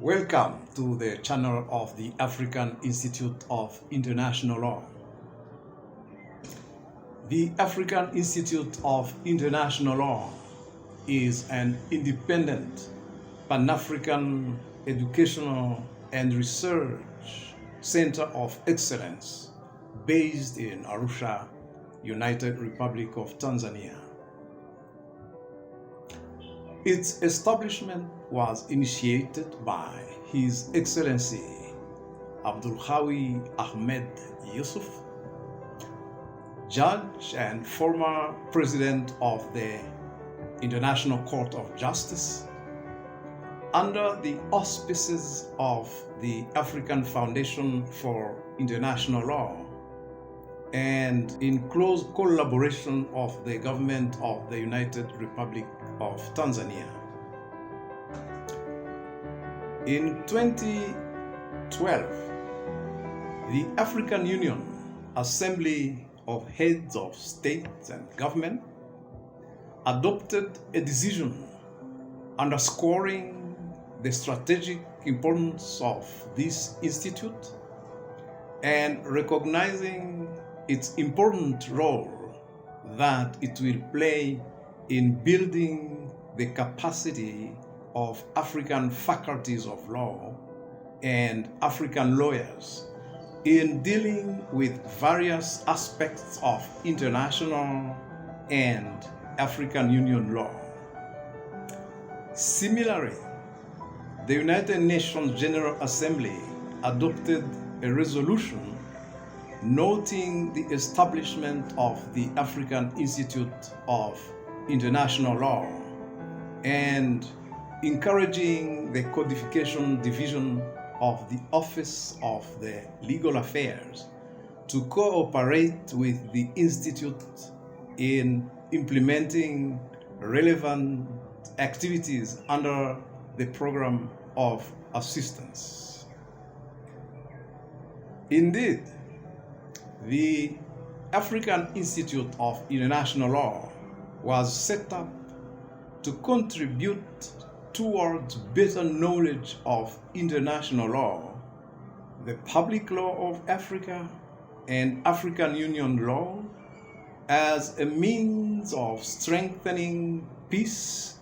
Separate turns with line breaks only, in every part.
Welcome to the channel of the African Institute of International Law. The African Institute of International Law is an independent Pan-African educational and research center of excellence based in Arusha, United Republic of Tanzania. Its establishment was initiated by His Excellency Abdulhawi Ahmed Yusuf, Judge and former President of the International Court of Justice, under the auspices of the African Foundation for International Law and in close collaboration of the government of the United Republic of Tanzania. In 2012, the African Union Assembly of Heads of States and Government adopted a decision underscoring the strategic importance of this institute and recognizing its important role that it will play in building the capacity of African faculties of law and African lawyers in dealing with various aspects of international and African Union law. Similarly, the United Nations General Assembly adopted a resolution noting the establishment of the African Institute of International Law and encouraging the Codification Division of the Office of the Legal Affairs to cooperate with the Institute in implementing relevant activities under the program of assistance. Indeed, the African Institute of International Law was set up to contribute towards better knowledge of international law, the public law of Africa, and African Union law as a means of strengthening peace,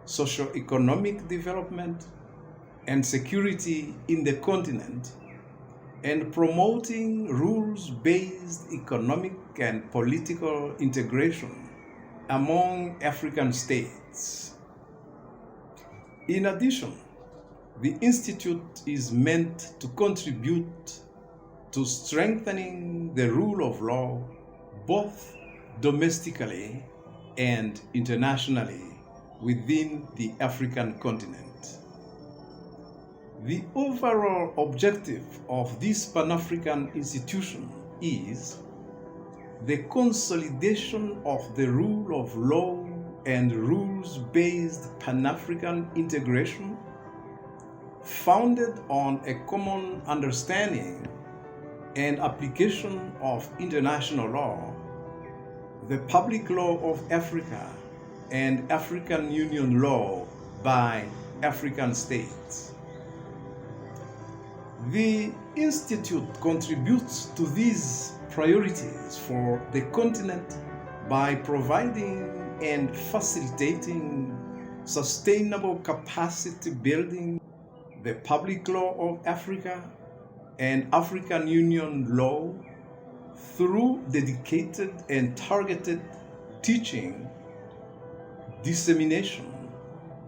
socio-economic development, and security in the continent, and promoting rules-based economic and political integration among African states. In addition, the Institute is meant to contribute to strengthening the rule of law both domestically and internationally within the African continent. The overall objective of this Pan-African institution is the consolidation of the rule of law and rules-based Pan-African integration founded on a common understanding and application of international law, the public law of Africa, and African Union law by African states. The Institute contributes to these priorities for the continent by providing and facilitating sustainable capacity building, the public law of Africa and African Union law through dedicated and targeted teaching, dissemination,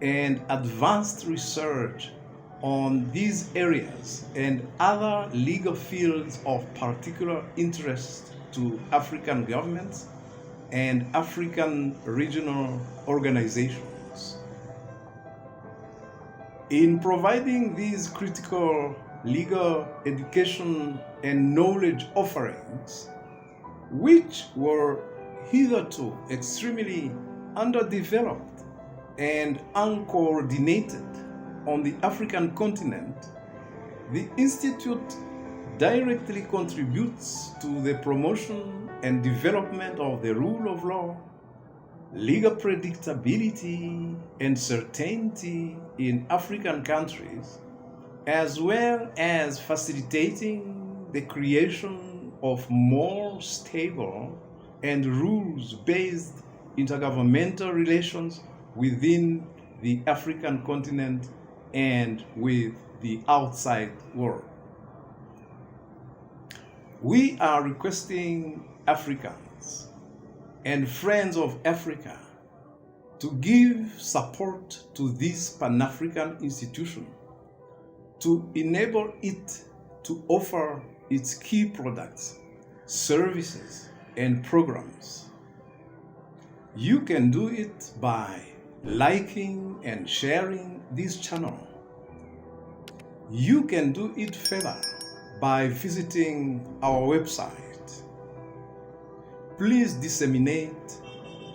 and advanced research on these areas and other legal fields of particular interest to African governments and African regional organizations. In providing these critical legal education and knowledge offerings, which were hitherto extremely underdeveloped and uncoordinated on the African continent, the Institute directly contributes to the promotion and development of the rule of law, legal predictability and certainty in African countries, as well as facilitating the creation of more stable and rules-based intergovernmental relations within the African continent and with the outside world. We are requesting Africans and friends of Africa to give support to this Pan-African institution to enable it to offer its key products, services, and programs. You can do it by liking and sharing this channel. You can do it further by visiting our website. Please disseminate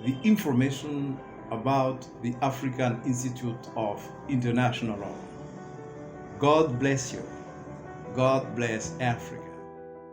the information about the African Institute of International Law. God bless you. God bless Africa.